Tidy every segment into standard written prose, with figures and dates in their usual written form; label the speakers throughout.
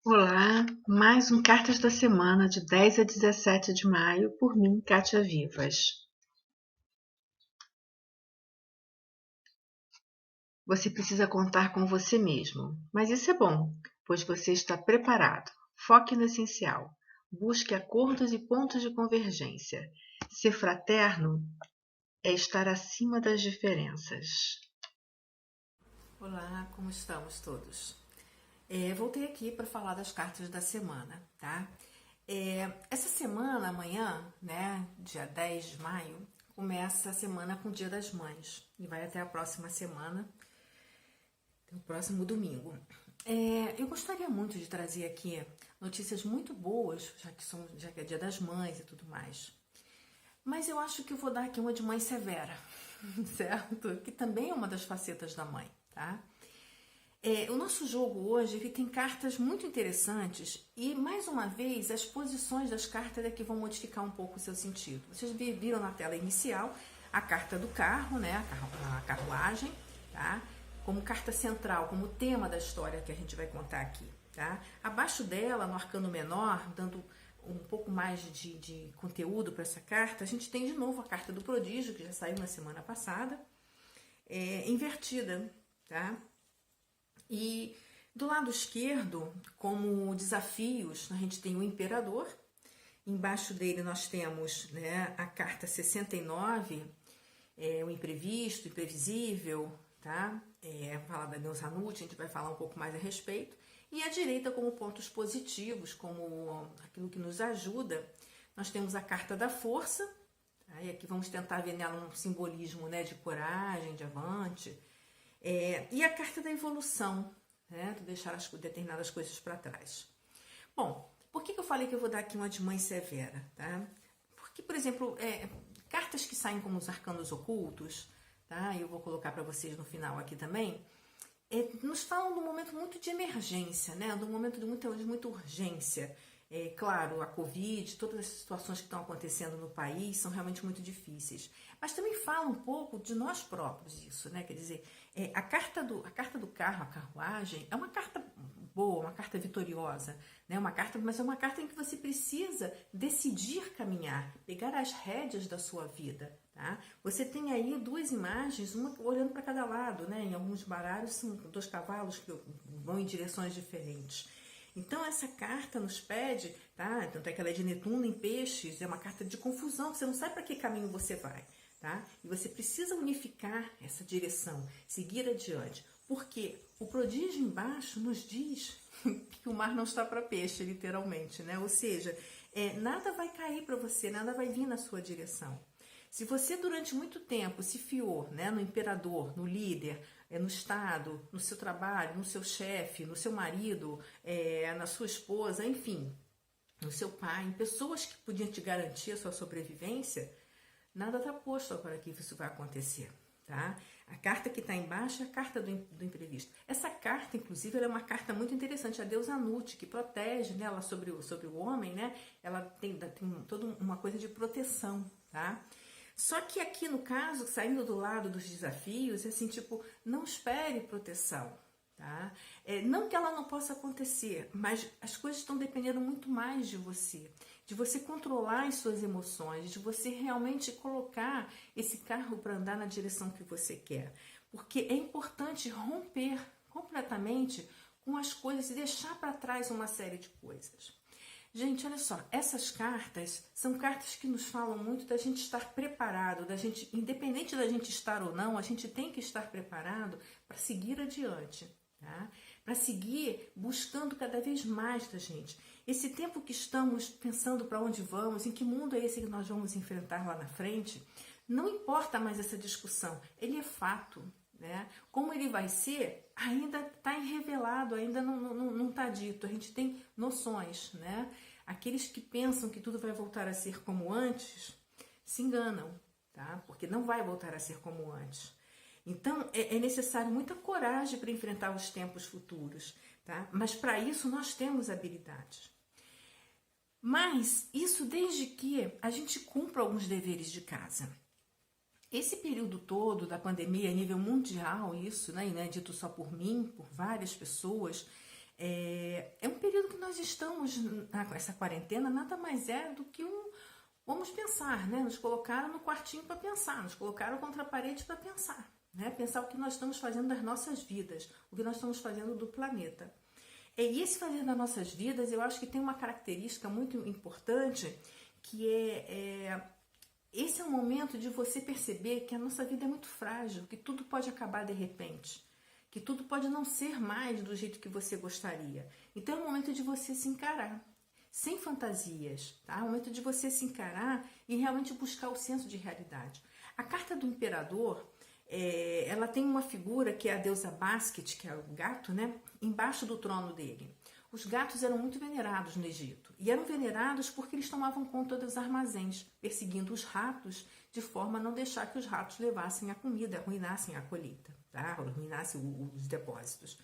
Speaker 1: Olá, mais um Cartas da Semana de 10 a 17 de maio, por mim, Kátia Vivas. Você precisa contar com você mesmo, mas isso é bom, pois você está preparado. Foque no essencial. Busque acordos e pontos de convergência. Ser fraterno é estar acima das diferenças.
Speaker 2: Olá, como estamos todos? Voltei aqui para falar das cartas da semana, tá? Essa semana, amanhã, né, dia 10 de maio, começa a semana com o Dia das Mães e vai até a próxima semana, o próximo domingo. Eu gostaria muito de trazer aqui notícias muito boas, já que é Dia das Mães e tudo mais. Mas eu acho que eu vou dar aqui uma de mãe severa, certo? Que também é uma das facetas da mãe, tá? O nosso jogo hoje ele tem cartas muito interessantes e, mais uma vez, as posições das cartas é que vão modificar um pouco o seu sentido. Vocês viram na tela inicial a carta do carro, né, a carruagem, tá? Como carta central, como tema da história que a gente vai contar aqui. Tá? Abaixo dela, no arcano menor, dando um pouco mais de conteúdo para essa carta, a gente tem de novo a carta do prodígio, que já saiu na semana passada, invertida, tá? E do lado esquerdo, como desafios, a gente tem o imperador. Embaixo dele nós temos, né, a carta 69, o imprevisto, imprevisível, tá? Fala da Deus Hanut, a gente vai falar um pouco mais a respeito. E à direita, como pontos positivos, como aquilo que nos ajuda, nós temos a carta da força, tá? E aqui vamos tentar ver nela um simbolismo, né, de coragem, de avante. E a carta da evolução, né? De deixar determinadas coisas para trás. Bom, por que eu falei que eu vou dar aqui uma de mãe severa? Tá? Porque, por exemplo, cartas que saem como os arcanos ocultos, tá? Eu vou colocar para vocês no final aqui também, nos falam de um momento muito de emergência, né? De um momento de muita urgência. Claro, a Covid, todas as situações que estão acontecendo no país são realmente muito difíceis. Mas também fala um pouco de nós próprios isso, né? Quer dizer, a carta do carro, a carruagem, é uma carta boa, uma carta vitoriosa, né? Mas é uma carta em que você precisa decidir caminhar, pegar as rédeas da sua vida, tá? Você tem aí duas imagens, uma olhando para cada lado, né? Em alguns baralhos são dois cavalos que vão em direções diferentes. Então essa carta nos pede, tá? Tanto é que ela é de Netuno em peixes, é uma carta de confusão, você não sabe para que caminho você vai, tá? E você precisa unificar essa direção, seguir adiante. Porque o prodígio embaixo nos diz que o mar não está para peixe, literalmente, né? Ou seja, nada vai cair para você, nada vai vir na sua direção. Se você durante muito tempo se fiou, né, no imperador, no líder, no Estado, no seu trabalho, no seu chefe, no seu marido, na sua esposa, enfim, no seu pai, em pessoas que podiam te garantir a sua sobrevivência, nada está posto para que isso vai acontecer. Tá? A carta que está embaixo é a carta do imprevisto. Essa carta, inclusive, ela é uma carta muito interessante, a deusa Nut, que protege, né, ela sobre o homem, né? Ela tem toda uma coisa de proteção, tá? Só que aqui no caso, saindo do lado dos desafios, é assim, tipo, não espere proteção, tá? Não que ela não possa acontecer, mas as coisas estão dependendo muito mais de você controlar as suas emoções, de você realmente colocar esse carro para andar na direção que você quer. Porque é importante romper completamente com as coisas e deixar para trás uma série de coisas. Gente, olha só, essas cartas são cartas que nos falam muito da gente estar preparado, da gente, independente da gente estar ou não, a gente tem que estar preparado para seguir adiante, tá? Para seguir buscando cada vez mais da gente. Esse tempo que estamos pensando para onde vamos, em que mundo é esse que nós vamos enfrentar lá na frente, não importa mais essa discussão, ele é fato. Né? Como ele vai ser, ainda está revelado, ainda não está dito. A gente tem noções. Né? Aqueles que pensam que tudo vai voltar a ser como antes, se enganam, tá? Porque não vai voltar a ser como antes. Então, é necessário muita coragem para enfrentar os tempos futuros. Tá? Mas para isso nós temos habilidades. Mas isso desde que a gente cumpra alguns deveres de casa. Esse período todo da pandemia a nível mundial, isso, né, não é dito só por mim, por várias pessoas, É um período que nós estamos, essa quarentena, nada mais é do que vamos pensar, né? Nos colocaram no quartinho para pensar, nos colocaram contra a parede para pensar, né? Pensar o que nós estamos fazendo das nossas vidas, o que nós estamos fazendo do planeta. E esse fazer das nossas vidas, eu acho que tem uma característica muito importante, que esse é o momento de você perceber que a nossa vida é muito frágil, que tudo pode acabar de repente, que tudo pode não ser mais do jeito que você gostaria. Então é o momento de você se encarar, sem fantasias, tá? É o momento de você se encarar e realmente buscar o senso de realidade. A carta do imperador, ela tem uma figura que é a deusa Bastet, que é o gato, né? Embaixo do trono dele. Os gatos eram muito venerados no Egito, e eram venerados porque eles tomavam conta dos armazéns, perseguindo os ratos, de forma a não deixar que os ratos levassem a comida, arruinassem a colheita, tá? Arruinassem os depósitos.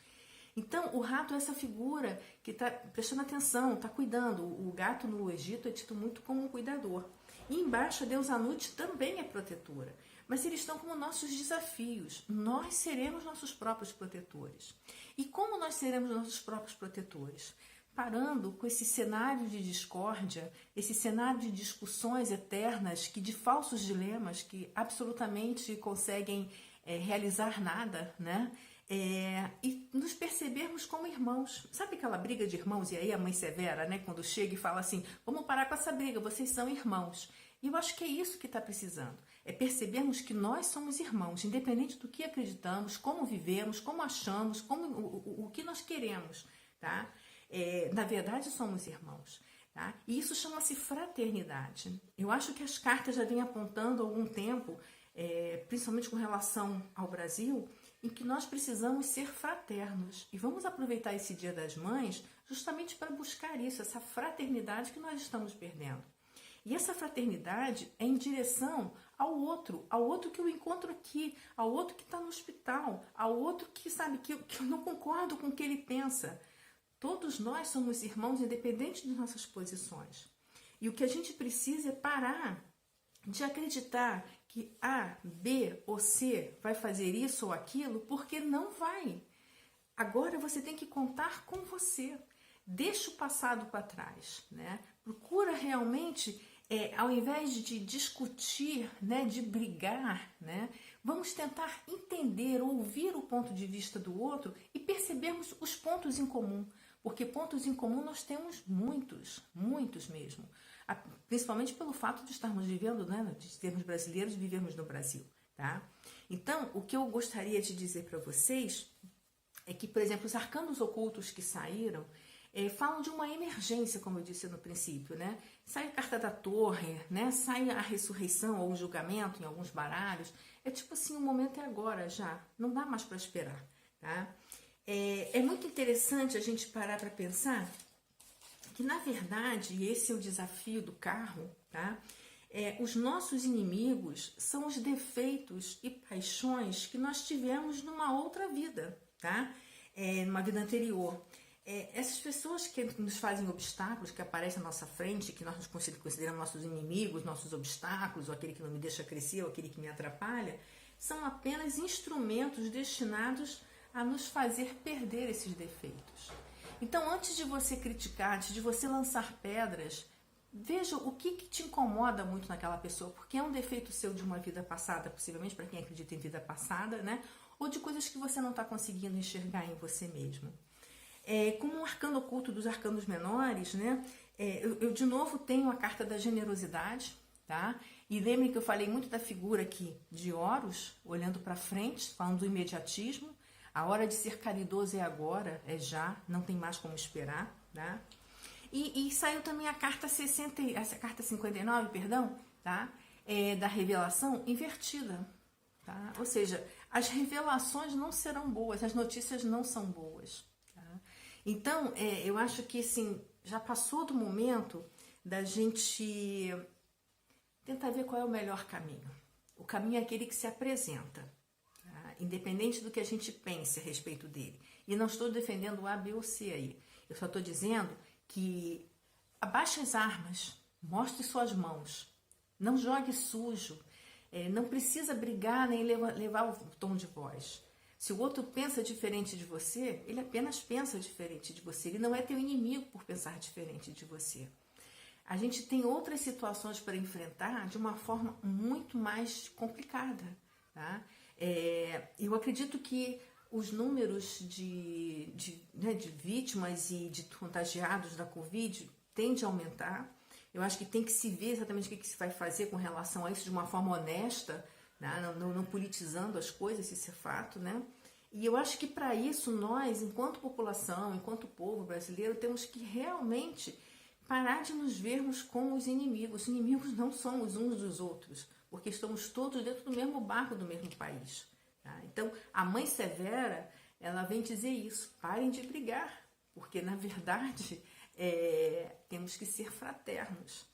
Speaker 2: Então, o rato é essa figura que está prestando atenção, está cuidando. O gato no Egito é tido muito como um cuidador. E embaixo a deusa Nut também é protetora. Mas eles estão como nossos desafios. Nós seremos nossos próprios protetores. E como nós seremos nossos próprios protetores? Parando com esse cenário de discórdia, esse cenário de discussões eternas, de falsos dilemas que absolutamente conseguem realizar nada, né? E nos percebermos como irmãos. Sabe aquela briga de irmãos? E aí a mãe severa, né? Quando chega e fala assim, vamos parar com essa briga, vocês são irmãos. E eu acho que é isso que está precisando. É percebermos que nós somos irmãos, independente do que acreditamos, como vivemos, como achamos, o que nós queremos, tá? Na verdade, somos irmãos. Tá? E isso chama-se fraternidade. Eu acho que as cartas já vêm apontando há algum tempo, principalmente com relação ao Brasil, em que nós precisamos ser fraternos. E vamos aproveitar esse Dia das Mães justamente para buscar isso, essa fraternidade que nós estamos perdendo. E essa fraternidade é em direção ao outro que eu encontro aqui, ao outro que está no hospital, ao outro que sabe que eu não concordo com o que ele pensa. Todos nós somos irmãos, independente das nossas posições. E o que a gente precisa é parar de acreditar que A, B ou C vai fazer isso ou aquilo, porque não vai. Agora você tem que contar com você. Deixa o passado para trás, né? Procura realmente, ao invés de discutir, né, de brigar, né, vamos tentar entender, ouvir o ponto de vista do outro e percebermos os pontos em comum. Porque pontos em comum nós temos muitos, muitos mesmo. Principalmente pelo fato de estarmos vivendo, né, de sermos brasileiros e vivermos no Brasil, tá? Então, o que eu gostaria de dizer para vocês é que, por exemplo, os arcanos ocultos que saíram falam de uma emergência, como eu disse no princípio, né? Sai a carta da torre, né? Sai a ressurreição ou o julgamento em alguns baralhos. É tipo assim, o momento é agora já, não dá mais para esperar, tá? É muito interessante a gente parar para pensar que, na verdade, esse é o desafio do carro, tá? Os nossos inimigos são os defeitos e paixões que nós tivemos numa outra vida, tá? Numa vida anterior. Essas pessoas que nos fazem obstáculos, que aparecem à nossa frente, que nós consideramos nossos inimigos, nossos obstáculos, ou aquele que não me deixa crescer, ou aquele que me atrapalha, são apenas instrumentos destinados a nos fazer perder esses defeitos. Então, antes de você criticar, antes de você lançar pedras, veja o que te incomoda muito naquela pessoa, porque é um defeito seu de uma vida passada, possivelmente para quem acredita em vida passada, né? Ou de coisas que você não está conseguindo enxergar em você mesmo. Como um arcano oculto dos arcanos menores, né? Eu de novo tenho a carta da generosidade, tá? E lembrem que eu falei muito da figura aqui de Horus, olhando para frente, falando do imediatismo. A hora de ser caridoso é agora, é já, não tem mais como esperar, tá? E saiu também a carta 59, perdão, tá? Da revelação invertida, tá? Ou seja, as revelações não serão boas, as notícias não são boas, tá? Então, eu acho que assim, já passou do momento da gente tentar ver qual é o melhor caminho. O caminho é aquele que se apresenta, tá? Independente do que a gente pense a respeito dele. E não estou defendendo o A, B ou C aí. Eu só estou dizendo que abaixe as armas, mostre suas mãos, não jogue sujo, não precisa brigar nem levar o tom de voz. Se o outro pensa diferente de você, ele apenas pensa diferente de você. Ele não é teu inimigo por pensar diferente de você. A gente tem outras situações para enfrentar de uma forma muito mais complicada, tá? Eu acredito que os números de vítimas e de contagiados da Covid tendem a aumentar. Eu acho que tem que se ver exatamente o que se vai fazer com relação a isso de uma forma honesta, né? Não politizando as coisas, isso é fato, né? E eu acho que para isso nós, enquanto população, enquanto povo brasileiro, temos que realmente parar de nos vermos como os inimigos. Os inimigos não somos uns dos outros, porque estamos todos dentro do mesmo barco, do mesmo país. Tá? Então, a Mãe Severa, ela vem dizer isso: parem de brigar, porque na verdade temos que ser fraternos.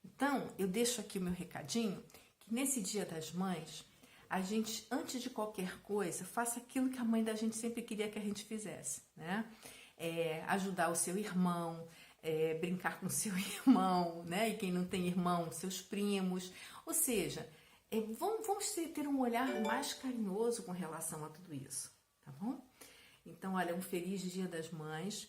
Speaker 2: Então, eu deixo aqui o meu recadinho, que nesse Dia das Mães, a gente, antes de qualquer coisa, faça aquilo que a mãe da gente sempre queria que a gente fizesse, né? Ajudar o seu irmão, brincar com o seu irmão, né? E quem não tem irmão, seus primos. Ou seja, vamos ter um olhar mais carinhoso com relação a tudo isso, tá bom? Então, olha, um feliz Dia das Mães.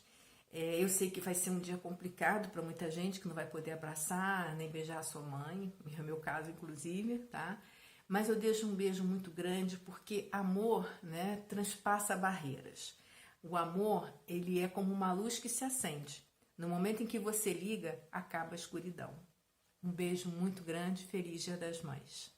Speaker 2: Eu sei que vai ser um dia complicado para muita gente que não vai poder abraçar nem beijar a sua mãe, é o meu caso, inclusive, tá? Mas eu deixo um beijo muito grande, porque amor, né, transpassa barreiras. O amor, ele é como uma luz que se acende. No momento em que você liga, acaba a escuridão. Um beijo muito grande, feliz Dia das Mães.